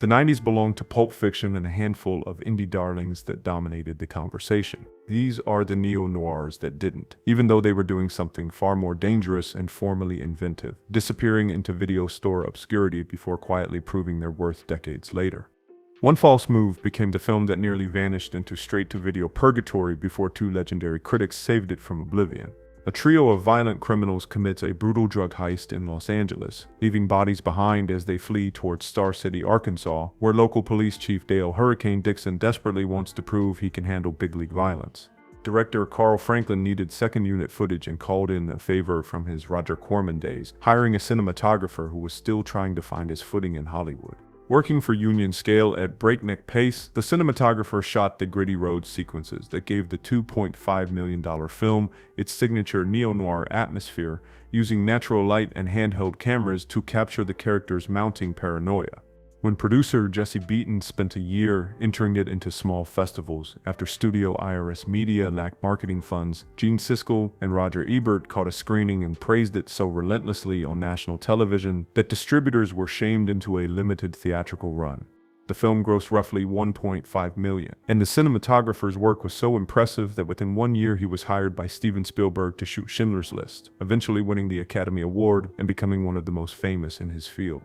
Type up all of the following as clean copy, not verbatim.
The 90s belonged to Pulp Fiction and a handful of indie darlings that dominated the conversation. These are the neo-noirs that didn't, even though they were doing something far more dangerous and formally inventive, disappearing into video store obscurity before quietly proving their worth decades later. One false move became the film that nearly vanished into straight-to-video purgatory before two legendary critics saved it from oblivion. A trio of violent criminals commits a brutal drug heist in Los Angeles, leaving bodies behind as they flee towards Star City, Arkansas, where local police chief Dale "Hurricane" Dixon desperately wants to prove he can handle big league violence. Director Carl Franklin needed second-unit footage and called in a favor from his Roger Corman days, hiring a cinematographer who was still trying to find his footing in Hollywood. Working for Union Scale at breakneck pace, the cinematographer shot the gritty road sequences that gave the $2.5 million film its signature neo-noir atmosphere, using natural light and handheld cameras to capture the characters' mounting paranoia. When producer Jesse Beaton spent a year entering it into small festivals after studio IRS Media lacked marketing funds, Gene Siskel and Roger Ebert caught a screening and praised it so relentlessly on national television that distributors were shamed into a limited theatrical run. The film grossed roughly $1.5 million, and the cinematographer's work was so impressive that within 1 year he was hired by Steven Spielberg to shoot Schindler's List, eventually winning the Academy Award and becoming one of the most famous in his field.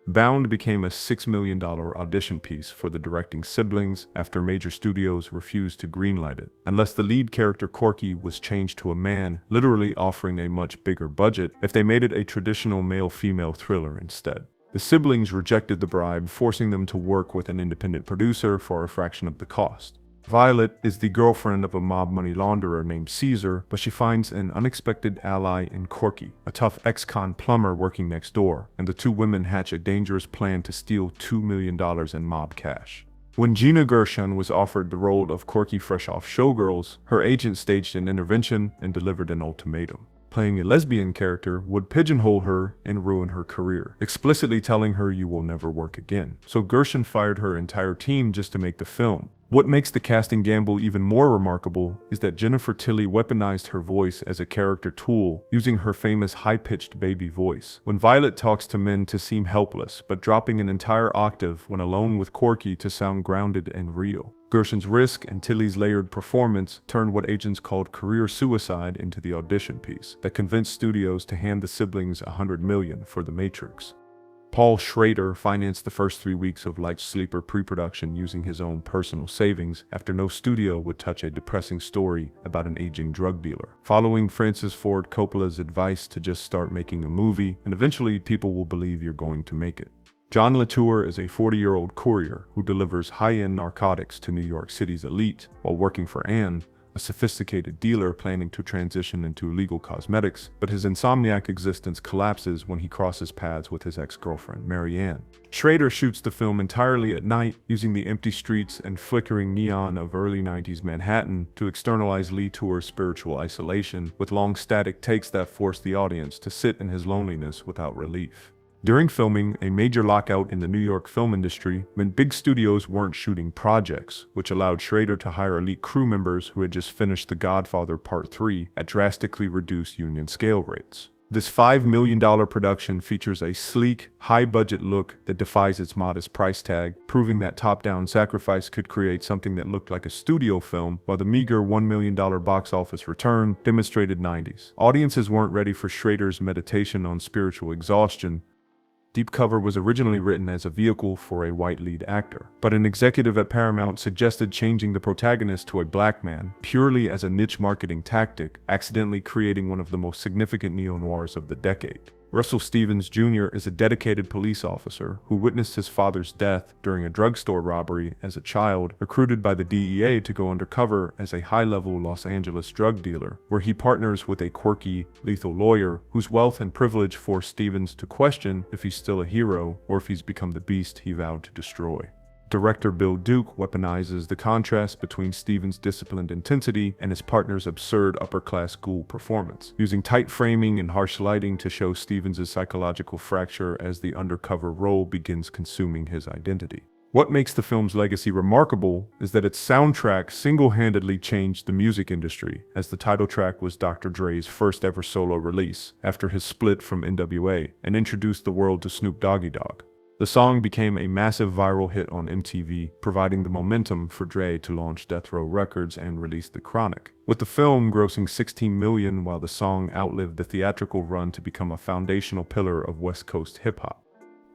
Bound became a $6 million audition piece for the directing siblings after major studios refused to greenlight it, unless the lead character Corky was changed to a man, literally offering a much bigger budget if they made it a traditional male-female thriller instead. The siblings rejected the bribe, forcing them to work with an independent producer for a fraction of the cost. Violet is the girlfriend of a mob money launderer named Caesar, but she finds an unexpected ally in Corky, a tough ex-con plumber working next door, and the two women hatch a dangerous plan to steal $2 million in mob cash. When Gina Gershon was offered the role of Corky fresh off Showgirls, her agent staged an intervention and delivered an ultimatum. Playing a lesbian character would pigeonhole her and ruin her career, explicitly telling her you will never work again. So Gershon fired her entire team just to make the film. What makes the casting gamble even more remarkable is that Jennifer Tilly weaponized her voice as a character tool, using her famous high-pitched baby voice. When Violet talks to men to seem helpless, but dropping an entire octave when alone with Corky to sound grounded and real. Gershon's risk and Tilly's layered performance turned what agents called career suicide into the audition piece that convinced studios to hand the siblings $100 million for The Matrix. Paul Schrader financed the first 3 weeks of Light Sleeper pre-production using his own personal savings after no studio would touch a depressing story about an aging drug dealer. Following Francis Ford Coppola's advice to just start making a movie, and eventually people will believe you're going to make it. John Latour is a 40-year-old courier who delivers high-end narcotics to New York City's elite while working for Anne, a sophisticated dealer planning to transition into legal cosmetics, but his insomniac existence collapses when he crosses paths with his ex-girlfriend, Mary Ann. Schrader shoots the film entirely at night, using the empty streets and flickering neon of early 90s Manhattan to externalize Latour's spiritual isolation, with long static takes that force the audience to sit in his loneliness without relief. During filming, a major lockout in the New York film industry meant big studios weren't shooting projects, which allowed Schrader to hire elite crew members who had just finished The Godfather Part 3 at drastically reduced union scale rates. This $5 million production features a sleek, high-budget look that defies its modest price tag, proving that top-down sacrifice could create something that looked like a studio film, while the meager $1 million box office return demonstrated 90s. Audiences weren't ready for Schrader's meditation on spiritual exhaustion. Deep Cover was originally written as a vehicle for a white lead actor, but an executive at Paramount suggested changing the protagonist to a black man purely as a niche marketing tactic, accidentally creating one of the most significant neo-noirs of the decade. Russell Stevens Jr. is a dedicated police officer who witnessed his father's death during a drugstore robbery as a child, recruited by the DEA to go undercover as a high-level Los Angeles drug dealer, where he partners with a quirky, lethal lawyer whose wealth and privilege force Stevens to question if he's still a hero or if he's become the beast he vowed to destroy. Director Bill Duke weaponizes the contrast between Stevens' disciplined intensity and his partner's absurd upper-class ghoul performance, using tight framing and harsh lighting to show Stevens' psychological fracture as the undercover role begins consuming his identity. What makes the film's legacy remarkable is that its soundtrack single-handedly changed the music industry, as the title track was Dr. Dre's first ever solo release after his split from NWA and introduced the world to Snoop Doggy Dogg. The song became a massive viral hit on MTV, providing the momentum for Dre to launch Death Row Records and release The Chronic, with the film grossing $16 million while the song outlived the theatrical run to become a foundational pillar of West Coast hip-hop.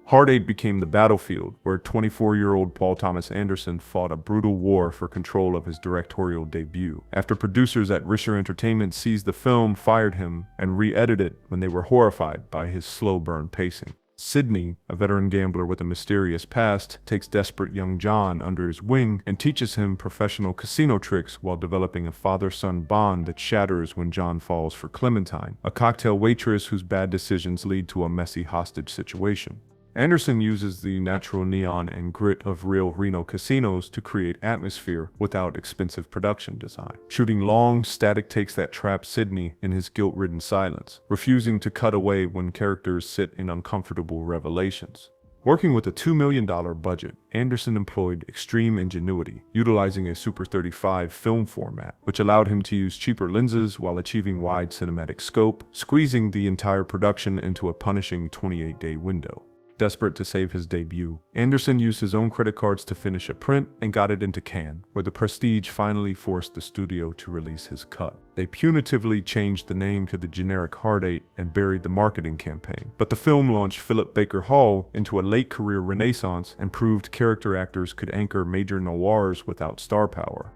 Hard 8 became the battlefield, where 24-year-old Paul Thomas Anderson fought a brutal war for control of his directorial debut, after producers at Risher Entertainment seized the film, fired him, and re-edited it when they were horrified by his slow burn pacing. Sydney, a veteran gambler with a mysterious past, takes desperate young John under his wing and teaches him professional casino tricks while developing a father-son bond that shatters when John falls for Clementine, a cocktail waitress whose bad decisions lead to a messy hostage situation. Anderson uses the natural neon and grit of real Reno casinos to create atmosphere without expensive production design, shooting long, static takes that trap Sydney in his guilt-ridden silence, refusing to cut away when characters sit in uncomfortable revelations. Working with a $2 million budget, Anderson employed extreme ingenuity, utilizing a Super 35 film format, which allowed him to use cheaper lenses while achieving wide cinematic scope, squeezing the entire production into a punishing 28-day window. Desperate to save his debut, Anderson used his own credit cards to finish a print and got it into Cannes, where the Prestige finally forced the studio to release his cut. They punitively changed the name to the generic Hard 8 and buried the marketing campaign. But the film launched Philip Baker Hall into a late-career renaissance and proved character actors could anchor major noirs without star power.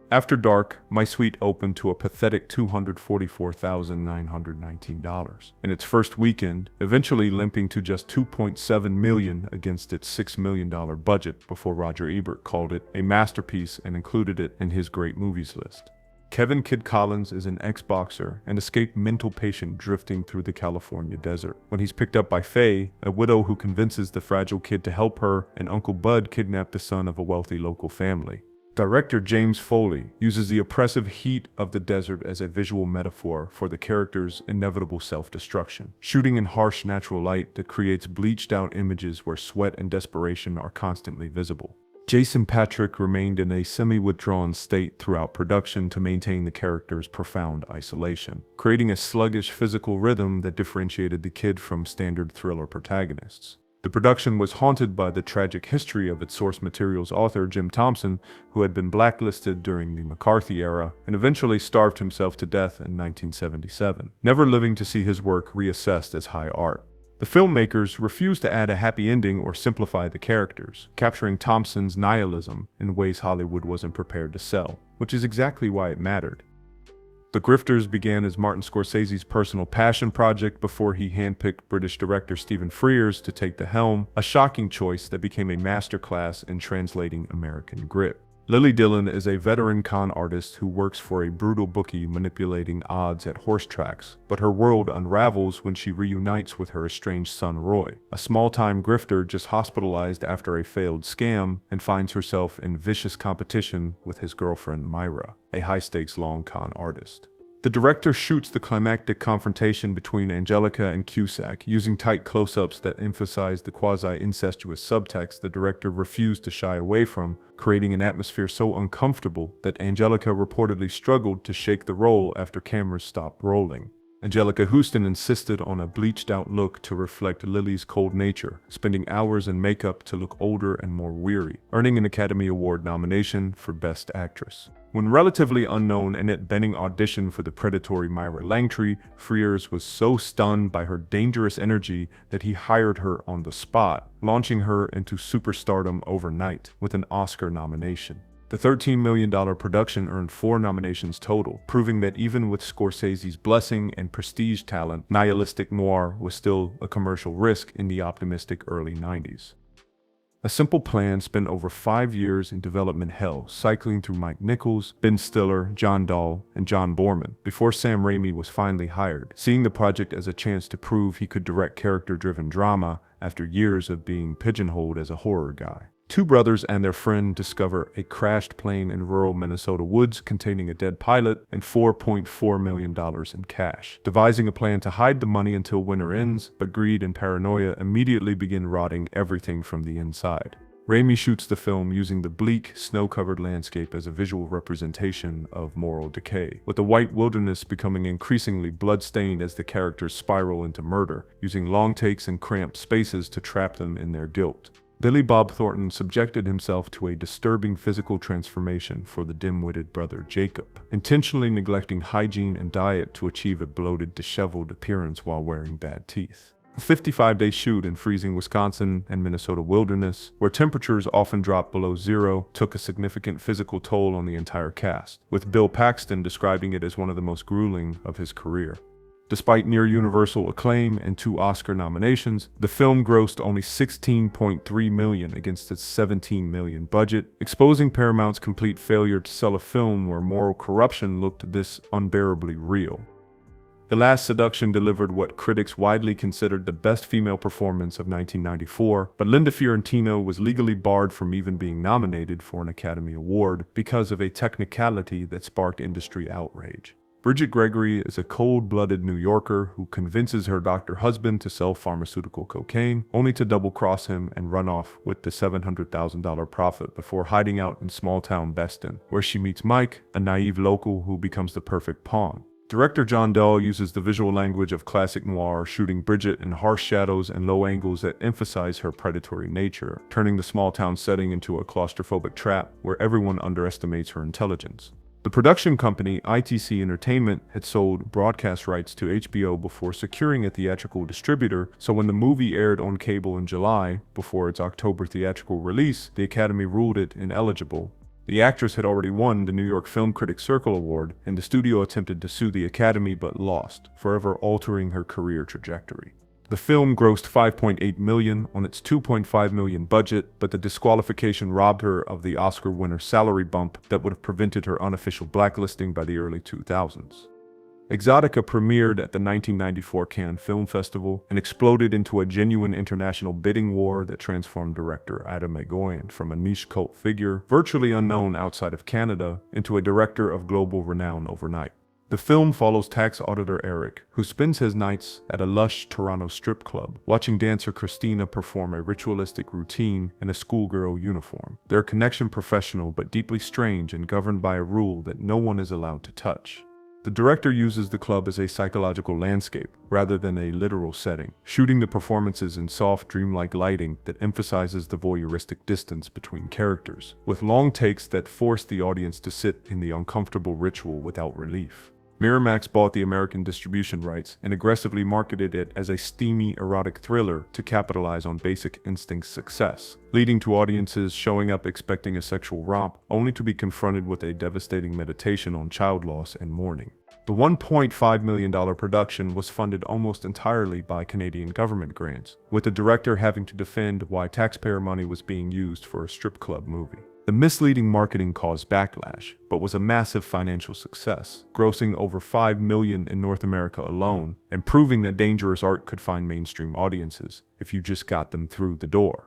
After Dark, My Sweet opened to a pathetic $244,919 in its first weekend, eventually limping to just $2.7 million against its $6 million budget before Roger Ebert called it a masterpiece and included it in his great movies list. Kevin Kid Collins is an ex-boxer and escaped mental patient drifting through the California desert. When he's picked up by Faye, a widow who convinces the fragile kid to help her, and Uncle Bud kidnap the son of a wealthy local family. Director James Foley uses the oppressive heat of the desert as a visual metaphor for the character's inevitable self-destruction, shooting in harsh natural light that creates bleached-out images where sweat and desperation are constantly visible. Jason Patric remained in a semi-withdrawn state throughout production to maintain the character's profound isolation, creating a sluggish physical rhythm that differentiated the kid from standard thriller protagonists. The production was haunted by the tragic history of its source material's author, Jim Thompson, who had been blacklisted during the McCarthy era and eventually starved himself to death in 1977, never living to see his work reassessed as high art. The filmmakers refused to add a happy ending or simplify the characters, capturing Thompson's nihilism in ways Hollywood wasn't prepared to sell, which is exactly why it mattered. The Grifters began as Martin Scorsese's personal passion project before he handpicked British director Stephen Frears to take the helm, a shocking choice that became a masterclass in translating American grit. Lily Dillon is a veteran con artist who works for a brutal bookie manipulating odds at horse tracks, but her world unravels when she reunites with her estranged son Roy, a small-time grifter just hospitalized after a failed scam, and finds herself in vicious competition with his girlfriend Myra, a high-stakes long con artist. The director shoots the climactic confrontation between Angelica and Cusack, using tight close-ups that emphasize the quasi-incestuous subtext the director refused to shy away from, creating an atmosphere so uncomfortable that Angelica reportedly struggled to shake the role after cameras stopped rolling. Angelica Houston insisted on a bleached-out look to reflect Lily's cold nature, spending hours in makeup to look older and more weary, earning an Academy Award nomination for Best Actress. When relatively unknown Annette Bening auditioned for the predatory Myra Langtry, Frears was so stunned by her dangerous energy that he hired her on the spot, launching her into superstardom overnight with an Oscar nomination. The $13 million production earned 4 nominations total, proving that even with Scorsese's blessing and prestige talent, nihilistic noir was still a commercial risk in the optimistic early 90s. A simple plan spent over 5 years in development hell, cycling through Mike Nichols, Ben Stiller, John Dahl, and John Borman, before Sam Raimi was finally hired, seeing the project as a chance to prove he could direct character-driven drama after years of being pigeonholed as a horror guy. 2 brothers and their friend discover a crashed plane in rural Minnesota woods containing a dead pilot and $4.4 million in cash, devising a plan to hide the money until winter ends, but greed and paranoia immediately begin rotting everything from the inside. Raimi shoots the film using the bleak, snow-covered landscape as a visual representation of moral decay, with the white wilderness becoming increasingly blood-stained as the characters spiral into murder, using long takes and cramped spaces to trap them in their guilt. Billy Bob Thornton subjected himself to a disturbing physical transformation for the dim-witted brother Jacob, intentionally neglecting hygiene and diet to achieve a bloated, disheveled appearance while wearing bad teeth. A 55-day shoot in freezing Wisconsin and Minnesota wilderness, where temperatures often drop below zero, took a significant physical toll on the entire cast, with Bill Paxton describing it as one of the most grueling of his career. Despite near-universal acclaim and 2 Oscar nominations, the film grossed only $16.3 million against its $17 million budget, exposing Paramount's complete failure to sell a film where moral corruption looked this unbearably real. The Last Seduction delivered what critics widely considered the best female performance of 1994, but Linda Fiorentino was legally barred from even being nominated for an Academy Award because of a technicality that sparked industry outrage. Bridget Gregory is a cold-blooded New Yorker who convinces her doctor husband to sell pharmaceutical cocaine, only to double-cross him and run off with the $700,000 profit before hiding out in small-town Beston, where she meets Mike, a naive local who becomes the perfect pawn. Director John Dahl uses the visual language of classic noir, shooting Bridget in harsh shadows and low angles that emphasize her predatory nature, turning the small-town setting into a claustrophobic trap where everyone underestimates her intelligence. The production company, ITC Entertainment, had sold broadcast rights to HBO before securing a theatrical distributor, so when the movie aired on cable in July, before its October theatrical release, the Academy ruled it ineligible. The actress had already won the New York Film Critics Circle Award, and the studio attempted to sue the Academy but lost, forever altering her career trajectory. The film grossed $5.8 million on its $2.5 million budget, but the disqualification robbed her of the Oscar winner salary bump that would have prevented her unofficial blacklisting by the early 2000s. Exotica premiered at the 1994 Cannes Film Festival and exploded into a genuine international bidding war that transformed director Adam Egoyan from a niche cult figure, virtually unknown outside of Canada, into a director of global renown overnight. The film follows tax auditor Eric, who spends his nights at a lush Toronto strip club, watching dancer Christina perform a ritualistic routine in a schoolgirl uniform. Their connection professional but deeply strange and governed by a rule that no one is allowed to touch. The director uses the club as a psychological landscape, rather than a literal setting, shooting the performances in soft, dreamlike lighting that emphasizes the voyeuristic distance between characters, with long takes that force the audience to sit in the uncomfortable ritual without relief. Miramax bought the American distribution rights and aggressively marketed it as a steamy, erotic thriller to capitalize on Basic Instinct's success, leading to audiences showing up expecting a sexual romp, only to be confronted with a devastating meditation on child loss and mourning. The $1.5 million production was funded almost entirely by Canadian government grants, with the director having to defend why taxpayer money was being used for a strip club movie. The misleading marketing caused backlash, but was a massive financial success, grossing over $5 million in North America alone, and proving that dangerous art could find mainstream audiences if you just got them through the door.